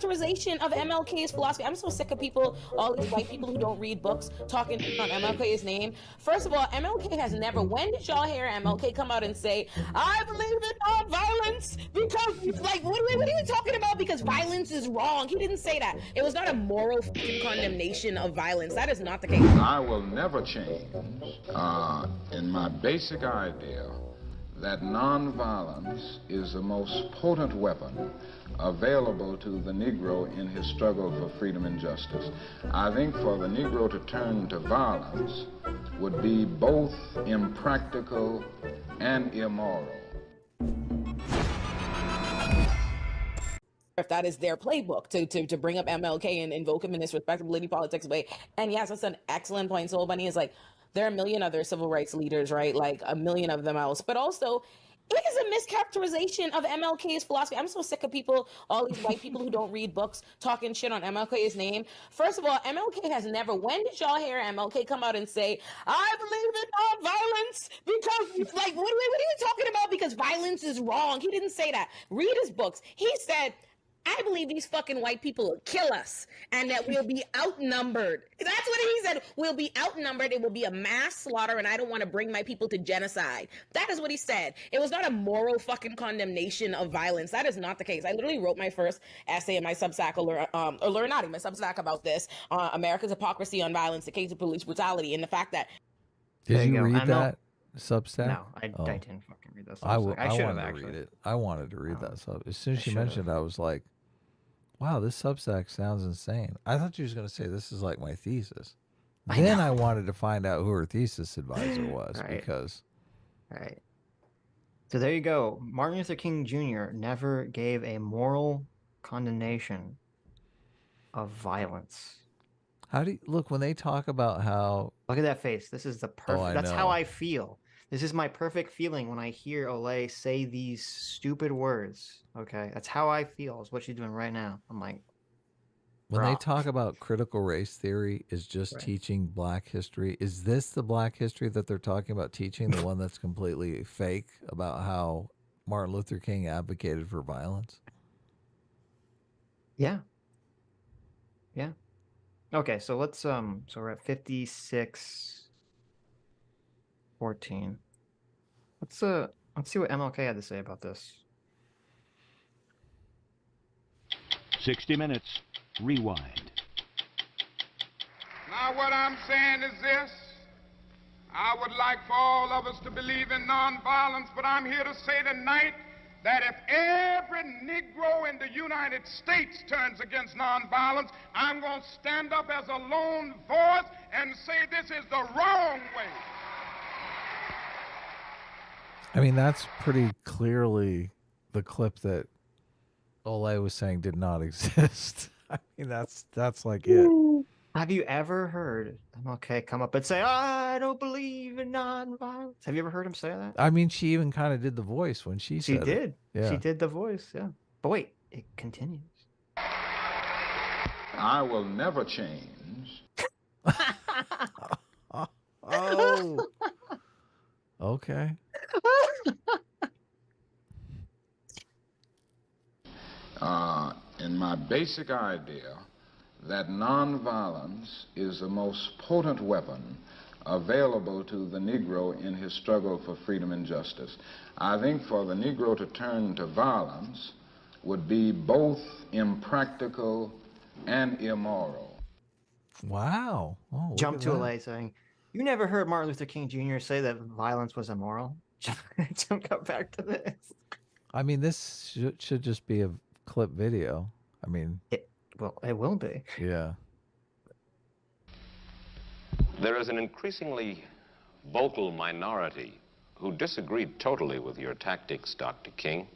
mischaracterization of MLK's philosophy. I'm so sick of people, all these white people who don't read books, talking on MLK's name. First of all, MLK has never, when did y'all hear MLK come out and say, I believe in nonviolence because, like, what are you talking about? Because violence is wrong. He didn't say that. It was not a moral condemnation of violence. That is not the case. I will never change in my basic idea that nonviolence is the most potent weapon available to the Negro in his struggle for freedom and justice. I think for the Negro to turn to violence would be both impractical and immoral. If that is their playbook to bring up MLK and invoke him in this respectability politics way. And yes, that's an excellent point. Soul Bunny is like, there are a million other civil rights leaders, right? Like a million of them else. But also, it is a mischaracterization of MLK's philosophy. I'm so sick of people, all these white people who don't read books, talking shit on MLK's name. First of all, MLK has never, when did y'all hear MLK come out and say, I believe in nonviolence because, like, what are you talking about? Because violence is wrong. He didn't say that. Read his books. He said, I believe these fucking white people will kill us and that we'll be outnumbered. That's what he said. We'll be outnumbered. It will be a mass slaughter and I don't want to bring my people to genocide. That is what he said. It was not a moral fucking condemnation of violence. That is not the case. I literally wrote my first essay in my Substack, my Substack about this, America's hypocrisy on violence, the case of police brutality, and the fact that... Did you read that Substack? No, I didn't fucking read that Substack. I should have actually. Read it. I wanted to read that Substack. As soon as you mentioned it, I was like, wow, this Substack sounds insane. I thought you was going to say this is like my thesis. Then I wanted to find out who her thesis advisor was because... Right. So there you go. Martin Luther King Jr. never gave a moral condemnation of violence. How do you... Look, when they talk about how... Look at that face. This is the perfect... That's how I feel. This is my perfect feeling when I hear Olay say these stupid words. Okay, that's how I feel. Is what she's doing right now. I'm like, when they talk about critical race theory is just teaching black history. Is this the black history that they're talking about teaching? The one that's completely fake about how Martin Luther King advocated for violence? Yeah. Yeah. Okay, so let's so we're at 56:14. Let's see what MLK had to say about this. 60 minutes. Rewind. Now what I'm saying is this. I would like for all of us to believe in nonviolence, but I'm here to say tonight that if every Negro in the United States turns against nonviolence, I'm going to stand up as a lone voice and say this is the wrong way. I mean, that's pretty clearly the clip that Olay was saying did not exist. I mean, that's like it. Have you ever heard MLK come up and say, I don't believe in nonviolence? Have you ever heard him say that? I mean, she even kind of did the voice when she said did. It. Yeah. She did the voice, yeah. But wait, it continues. I will never change. Oh. Okay. In my basic idea that nonviolence is the most potent weapon available to the Negro in his struggle for freedom and justice. I think for the Negro to turn to violence would be both impractical and immoral. Wow. Oh, Jump to Olay saying, you never heard Martin Luther King Jr. say that violence was immoral? Jump back to this. I mean, this should just be a clip video. I mean, it will be. Yeah. There is an increasingly vocal minority who disagreed totally with your tactics, Dr. King.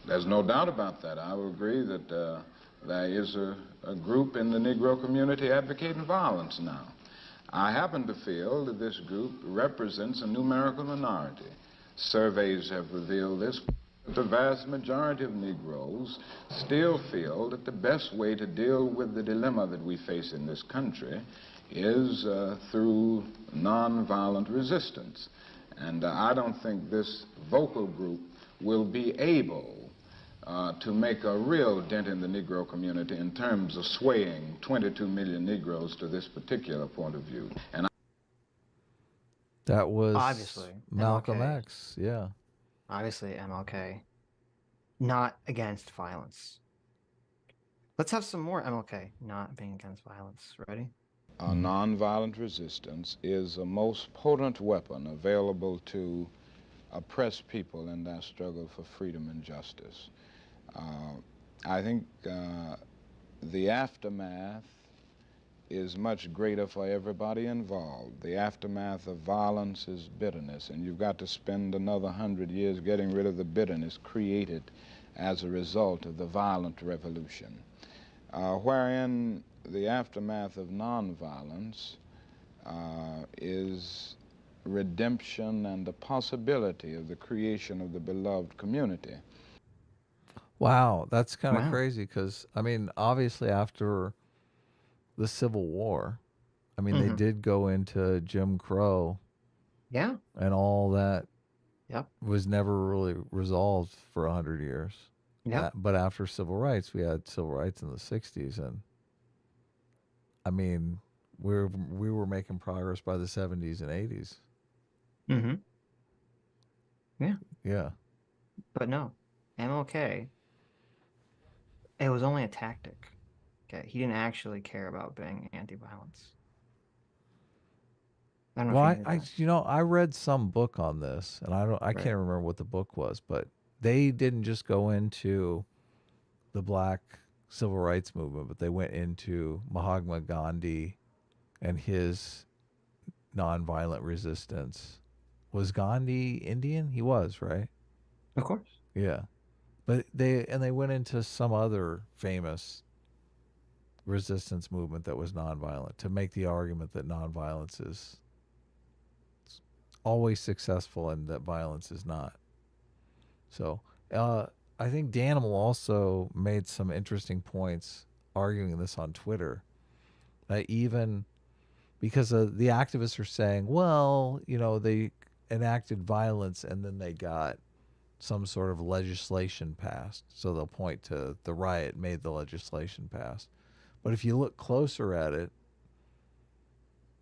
There's no doubt about that. I will agree that there is a group in the Negro community advocating violence now. I happen to feel that this group represents a numerical minority. Surveys have revealed this. The vast majority of Negroes still feel that the best way to deal with the dilemma that we face in this country is through nonviolent resistance. And I don't think this vocal group will be able to make a real dent in the Negro community in terms of swaying 22 million Negroes to this particular point of view. And that was obviously Malcolm MLK. X, yeah. Obviously MLK. Not against violence. Let's have some more MLK not being against violence. Ready? Nonviolent resistance is the most potent weapon available to oppressed people in their struggle for freedom and justice. I think the aftermath is much greater for everybody involved. The aftermath of violence is bitterness, and you've got to spend another 100 years getting rid of the bitterness created as a result of the violent revolution. Wherein the aftermath of nonviolence is redemption and the possibility of the creation of the beloved community. Wow, that's kind of crazy because, I mean, obviously after the Civil War, I mean, they did go into Jim Crow. Yeah. And all that Yep. was never really resolved for 100 years. Yeah. But after civil rights, we had civil rights in the 60s. And I mean, we were making progress by the 70s and 80s. Mm-hmm. Yeah. Yeah. But no, MLK, it was only a tactic. Okay, he didn't actually care about being anti-violence. Well, I read some book on this, and I can't remember what the book was, but they didn't just go into the black civil rights movement, but they went into Mahatma Gandhi and his nonviolent resistance. Was Gandhi Indian? He was, right? Of course. Yeah. But they went into some other famous resistance movement that was nonviolent to make the argument that nonviolence is always successful and that violence is not. So I think Danimal also made some interesting points arguing this on Twitter. That even because the activists are saying, well, you know, they enacted violence and then they got some sort of legislation passed. So they'll point to the riot made the legislation passed. But if you look closer at it,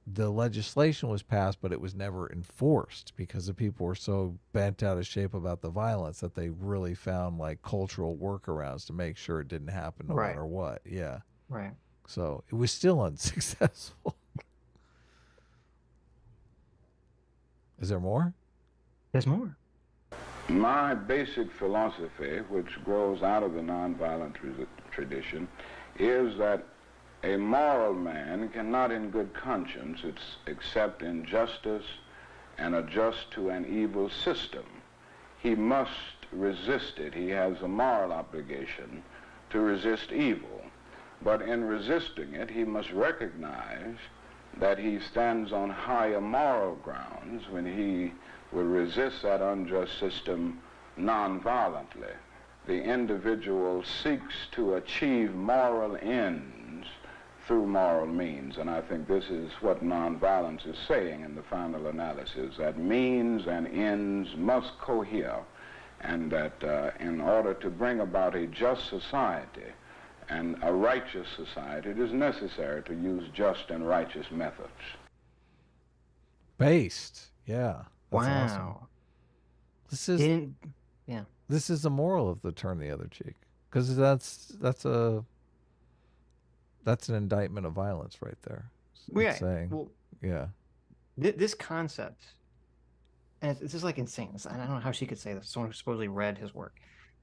the legislation was passed, but it was never enforced because the people were so bent out of shape about the violence that they really found like cultural workarounds to make sure it didn't happen no matter what. Yeah. Right. So it was still unsuccessful. Is there more? There's more. My basic philosophy, which grows out of the nonviolent tradition, is that a moral man cannot in good conscience accept injustice and adjust to an evil system. He must resist it. He has a moral obligation to resist evil. But in resisting it, he must recognize that he stands on higher moral grounds when he will resist that unjust system non-violently. The individual seeks to achieve moral ends through moral means, and I think this is what nonviolence is saying in the final analysis, that means and ends must cohere, and that in order to bring about a just society and a righteous society, it is necessary to use just and righteous methods. Based, yeah. That's wow. Awesome. This is This is the moral of the turn the other cheek, because that's an indictment of violence right there. Well, saying, well, yeah. This concept, and it's just like insane. I don't know how she could say this. Someone who supposedly read his work,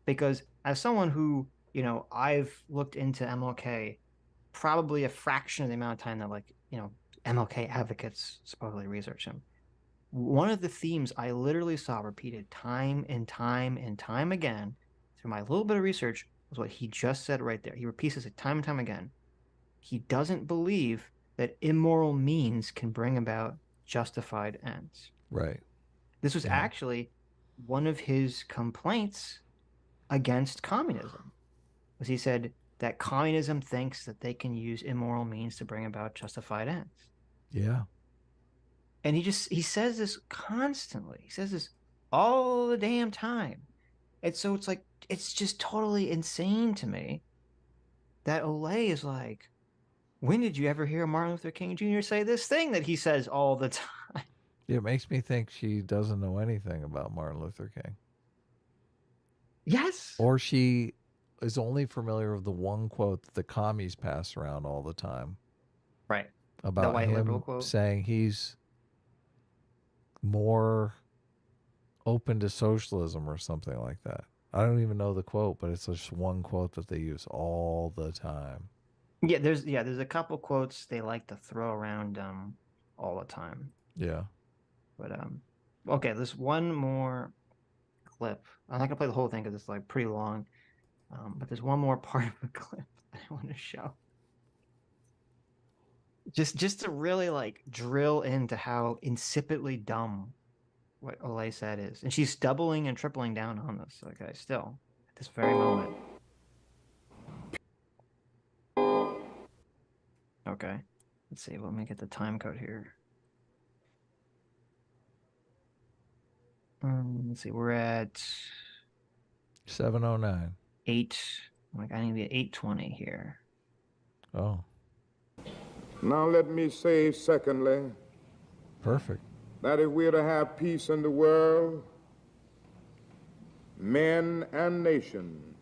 because as someone who, you know, I've looked into MLK probably a fraction of the amount of time that, like, you know, MLK advocates supposedly research him. One of the themes I literally saw repeated time and time and time again through my little bit of research was what he just said right there. He repeats it time and time again. He doesn't believe that immoral means can bring about justified ends. Right. This was actually one of his complaints against communism, was he said that communism thinks that they can use immoral means to bring about justified ends. Yeah. And he says this constantly. He says this all the damn time. And so it's like, it's just totally insane to me that Olay is like, when did you ever hear Martin Luther King Jr. say this thing that he says all the time? It makes me think she doesn't know anything about Martin Luther King. Yes. Or she is only familiar with the one quote that the commies pass around all the time. Right. About white liberal him quote. saying he's more open to socialism or something like that. I don't even know the quote, but it's just one quote that they use all the time. Yeah, there's a couple quotes they like to throw around all the time. Yeah. But okay, there's one more clip. I'm not gonna play the whole thing because it's like pretty long. But there's one more part of the clip that I want to show. Just to really like drill into how insipidly dumb what Olay said is. And she's doubling and tripling down on this, okay, still, at this very moment. Okay. Let's see, let me get the time code here. Let's see, we're at 7:09. 8. Like I need to be at 8:20 here. Oh. Now let me say, secondly, Perfect. that if we're to have peace in the world, men and nations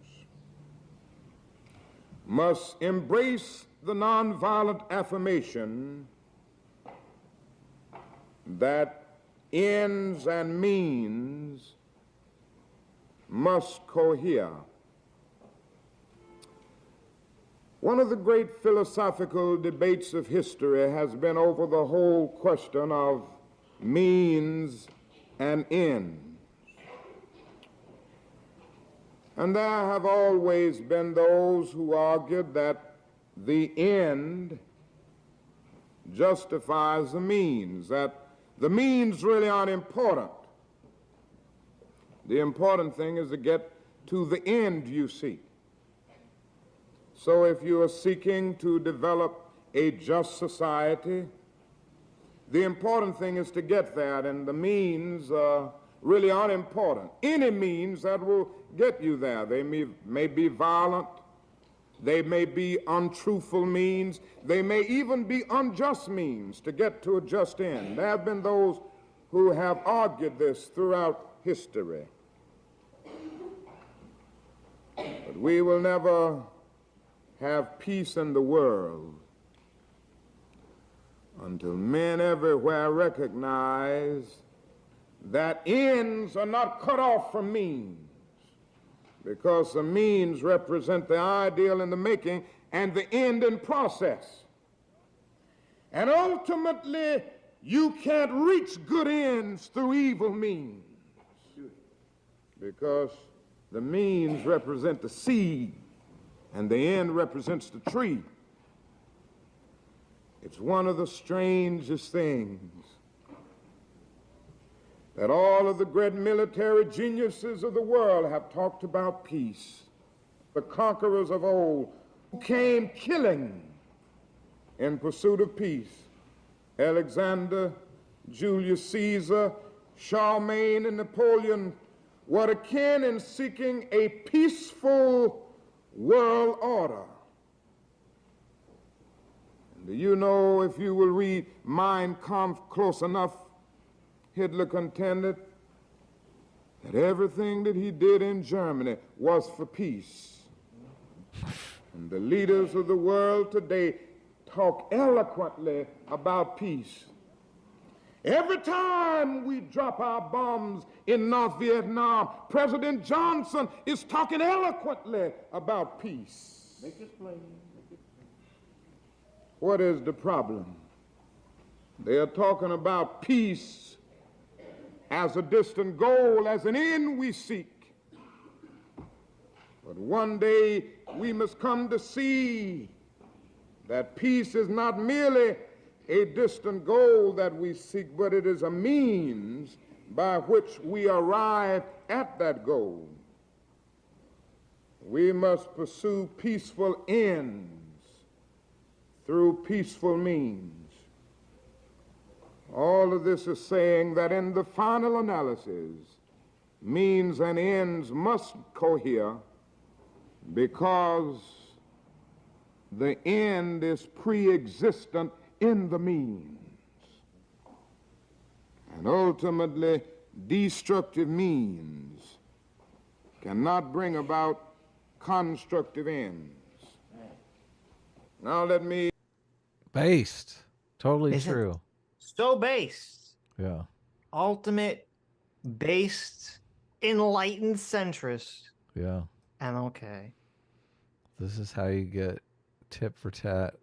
must embrace the nonviolent affirmation that ends and means must cohere. One of the great philosophical debates of history has been over the whole question of means and ends. And there have always been those who argued that the end justifies the means, that the means really aren't important. The important thing is to get to the end you seek. So if you are seeking to develop a just society, the important thing is to get there, and the means really aren't important. Any means that will get you there. They may be violent, they may be untruthful means, they may even be unjust means to get to a just end. There have been those who have argued this throughout history. But we will never have peace in the world until men everywhere recognize that ends are not cut off from means, because the means represent the ideal in the making and the end in process. And ultimately, you can't reach good ends through evil means, because the means represent the seed and the end represents the tree. It's one of the strangest things that all of the great military geniuses of the world have talked about peace. The conquerors of old who came killing in pursuit of peace. Alexander, Julius Caesar, Charlemagne, and Napoleon were akin in seeking a peaceful world order. And do you know, if you will read Mein Kampf close enough, Hitler contended that everything that he did in Germany was for peace. And the leaders of the world today talk eloquently about peace. Every time we drop our bombs in North Vietnam, President Johnson is talking eloquently about peace. Make it plain. What is the problem? They are talking about peace as a distant goal, as an end we seek. But one day we must come to see that peace is not merely a distant goal that we seek, but it is a means by which we arrive at that goal. We must pursue peaceful ends through peaceful means. All of this is saying that in the final analysis, means and ends must cohere because the end is pre-existent in the means. And ultimately, destructive means cannot bring about constructive ends. Now let me... Based. Totally Isn't true. So based. Yeah. Ultimate, based, enlightened centrist. Yeah. MLK. This is how you get tit for tat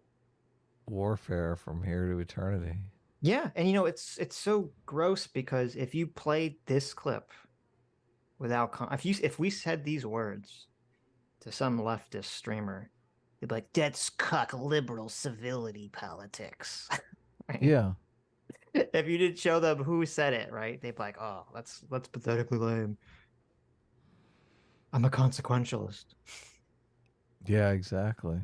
warfare from here to eternity. Yeah, and you know it's so gross because if you played this clip without if we said these words to some leftist streamer, they'd be like, "That's cuck liberal civility politics." Right? Yeah. If you didn't show them who said it, right? They'd be like, "Oh, that's pathetically lame. I'm a consequentialist." Yeah, exactly.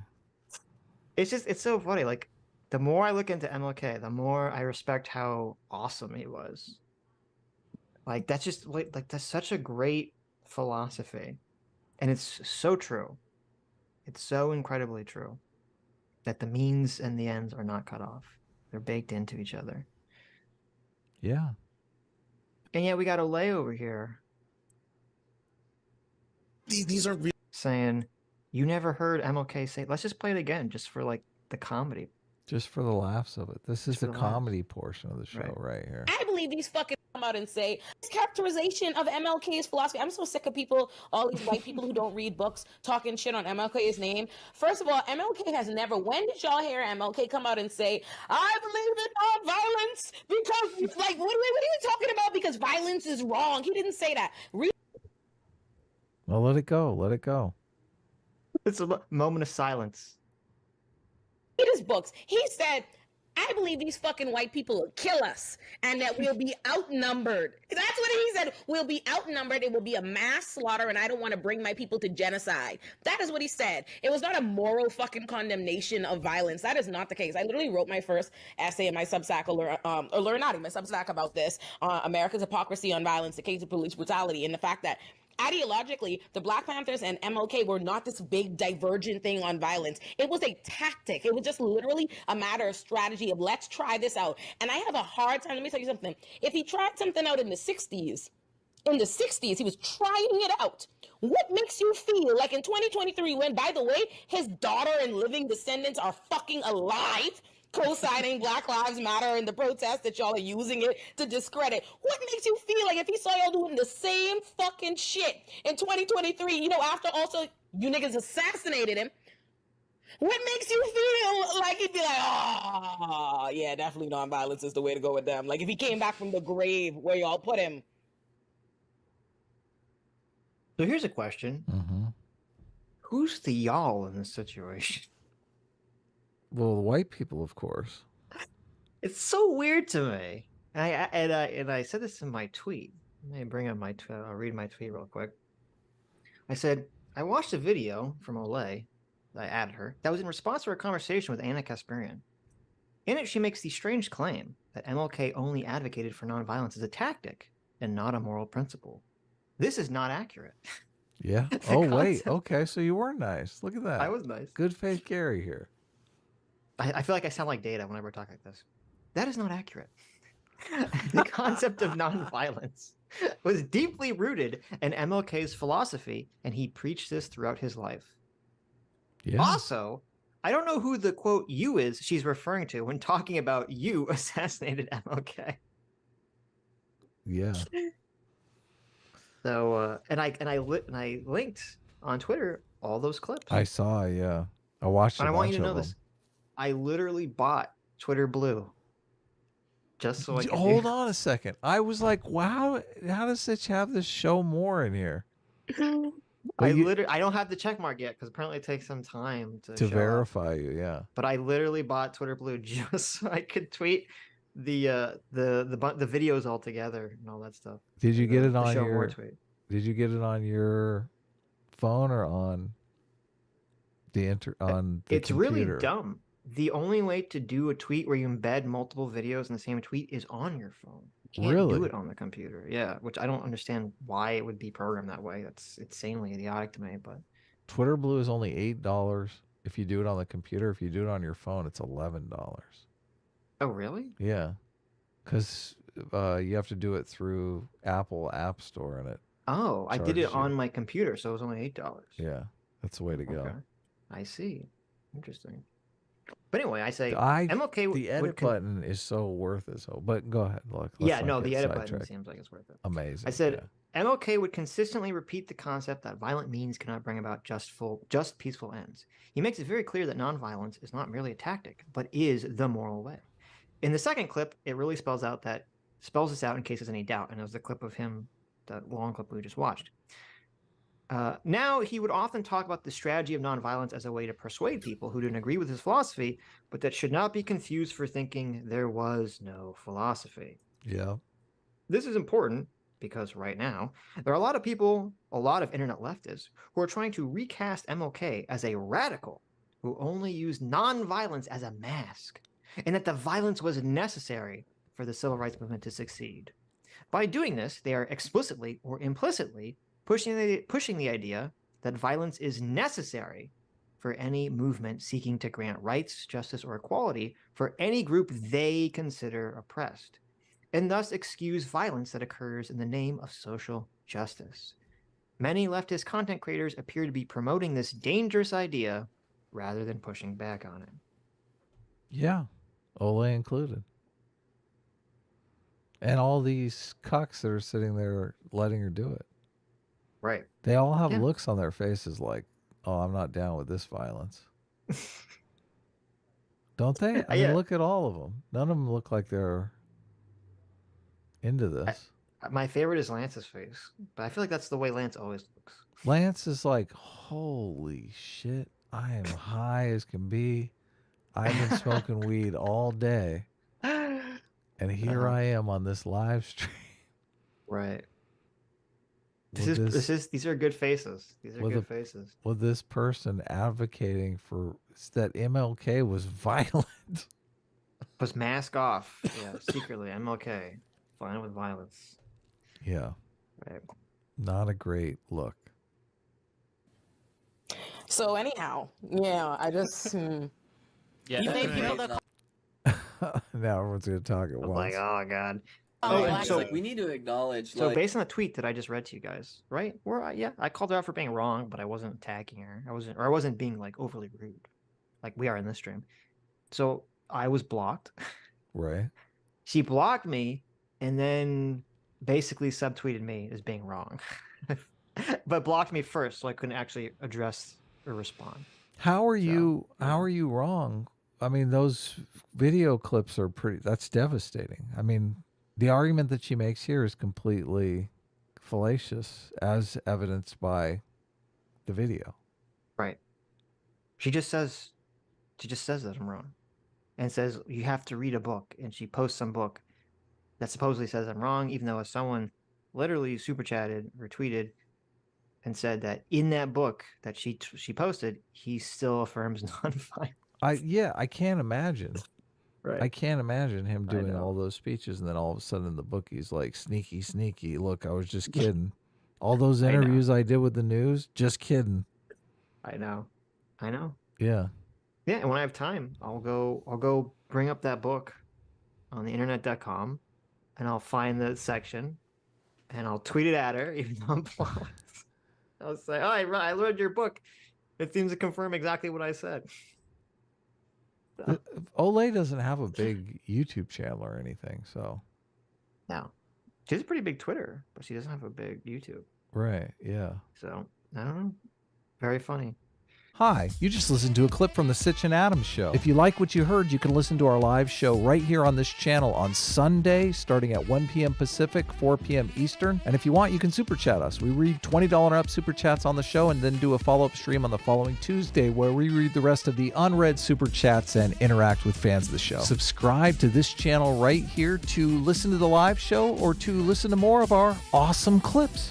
It's so funny. Like, the more I look into MLK, the more I respect how awesome he was. Like, that's just like that's such a great philosophy. And it's so true. It's so incredibly true that the means and the ends are not cut off. They're baked into each other. Yeah. And yet we got Olay over here. These are real. Saying, you never heard MLK say, let's just play it again just for like the comedy. Just for the laughs of it. This is the comedy portion of the show right here. I believe these fucking come out and say this characterization of MLK's philosophy. I'm so sick of people, all these white people who don't read books, talking shit on MLK's name. First of all, MLK has never. When did y'all hear MLK come out and say, "I believe in non-violence"? Because, like, what are you talking about? Because violence is wrong. He didn't say that. Well, let it go. Let it go. It's a moment of silence. Read his books. He said, I believe these fucking white people will kill us and that we'll be outnumbered. That's what he said. We'll be outnumbered. It will be a mass slaughter and I don't want to bring my people to genocide. That is what he said. It was not a moral fucking condemnation of violence. That is not the case. I literally wrote my first essay in my Substack, my Substack about this, America's hypocrisy on violence, the case of police brutality, and the fact that ideologically, the Black Panthers and MLK were not this big divergent thing on violence. It was a tactic. It was just literally a matter of strategy of let's try this out. And I have a hard time. Let me tell you something. If he tried something out in the 60s, he was trying it out. What makes you feel like in 2023 when, by the way, his daughter and living descendants are fucking alive, co-signing Black Lives Matter and the protests that y'all are using it to discredit? What makes you feel like if he saw y'all doing the same fucking shit in 2023, you know, after also you niggas assassinated him, what makes you feel like he'd be like, oh, yeah, definitely nonviolence is the way to go with them? Like if he came back from the grave where y'all put him. So here's a question. Mm-hmm. Who's the y'all in this situation? Well, the white people, of course. It's so weird to me. And I said this in my tweet. Let me bring up my I'll read my tweet real quick. I said, I watched a video from Olay, I added her, that was in response to a conversation with Anna Kasparian. In it, she makes the strange claim that MLK only advocated for nonviolence as a tactic and not a moral principle. This is not accurate. Yeah. Oh, wait. Okay, so you were nice. Look at that. I was nice. Good faith Gary here. I feel like I sound like Data whenever I talk like this. That is not accurate. The concept of nonviolence was deeply rooted in MLK's philosophy, and he preached this throughout his life. Yeah. Also, I don't know who the quote "you" is she's referring to when talking about you assassinated MLK. Yeah. So, and I linked on Twitter all those clips. I saw, yeah. I watched And a I want bunch you to know of this. them. I literally bought Twitter Blue just so I could Hold on a second. I was like, wow, how does Sitch have this show more in here? I don't have the check mark yet because apparently it takes some time to show verify up. you, yeah. But I literally bought Twitter Blue just so I could tweet the videos all together and all that stuff. Did you get it on show your more tweet. Did you get it on your phone or on the It's computer? really dumb. The only way to do a tweet where you embed multiple videos in the same tweet is on your phone. can't Really? do it on the computer. Yeah, which I don't understand why it would be programmed that way. That's insanely idiotic to me. But Twitter Blue is only $8 if you do it on the computer. If you do it on your phone, it's $11. oh, really? Yeah, because you have to do it through Apple App Store, and it. Oh, I did it charges you. on my computer, so it was only $8. Yeah, that's the way to go. Okay, I see. Interesting. But anyway, I say I MLK the edit button is so worth it. So, but go ahead. Look, let's yeah, not no, get the edit button sidetracked. seems like it's worth it. Amazing. I said MLK would consistently repeat the concept that violent means cannot bring about just peaceful ends. He makes it very clear that nonviolence is not merely a tactic, but is the moral way. In the second clip, it really spells this out in case there's any doubt, and it was the clip of him, that long clip we just watched. Now, he would often talk about the strategy of nonviolence as a way to persuade people who didn't agree with his philosophy, but that should not be confused for thinking there was no philosophy. Yeah. This is important because right now, there are a lot of people, a lot of internet leftists, who are trying to recast MLK as a radical who only used nonviolence as a mask, and that the violence was necessary for the civil rights movement to succeed. By doing this, they are explicitly or implicitly pushing the idea that violence is necessary for any movement seeking to grant rights, justice, or equality for any group they consider oppressed, and thus excuse violence that occurs in the name of social justice. Many leftist content creators appear to be promoting this dangerous idea rather than pushing back on it. Yeah, Ole included. And all these cucks that are sitting there letting her do it. Right. They all have looks on their faces like, oh, I'm not down with this violence. Don't they? I mean, look at all of them. None of them look like they're into this. My favorite is Lance's face, but I feel like that's the way Lance always looks. Lance is like, holy shit, I am high as can be. I've been smoking weed all day. And here I am on this live stream. Right. These are good faces. These are good faces. With this person advocating for that MLK was violent. Was mask off. Yeah, secretly. MLK. Fine with violence. Yeah. Right. Not a great look. So anyhow, yeah, I just Yeah, you think people that Now everyone's going to talk at once. Like, oh god. so we need to acknowledge. So based on the tweet that I just read to you guys, right? I called her out for being wrong, but I wasn't attacking her. I wasn't being like overly rude, like we are in this stream. So I was blocked. Right. She blocked me, and then basically subtweeted me as being wrong, but blocked me first, so I couldn't actually address or respond. How are you wrong? I mean, those video clips are that's devastating. I mean, the argument that she makes here is completely fallacious, as evidenced by the video. Right. She just says that I'm wrong, and says you have to read a book, and she posts some book that supposedly says I'm wrong, even though someone literally super chatted or tweeted and said that in that book that she posted, he still affirms nonviolence. I can't imagine. Right. I can't imagine him doing all those speeches, and then all of a sudden in the book he's like, sneaky. Look, I was just kidding. All those interviews I did with the news, just kidding. I know. Yeah. Yeah, and when I have time, I'll go bring up that book on the internet.com, and I'll find the section, and I'll tweet it at her, even though I'm blocked. I'll say, oh, I read your book. It seems to confirm exactly what I said. Ole doesn't have a big YouTube channel or anything, so. No. She has a pretty big Twitter, but she doesn't have a big YouTube. Right, yeah. So, I don't know. Very funny. Hi, you just listened to a clip from the Sitch and Adams show. If you like what you heard, you can listen to our live show right here on this channel on Sunday, starting at 1 p.m. Pacific, 4 p.m. Eastern. And if you want, you can super chat us. We read $20 and up super chats on the show and then do a follow-up stream on the following Tuesday where we read the rest of the unread super chats and interact with fans of the show. Subscribe to this channel right here to listen to the live show or to listen to more of our awesome clips.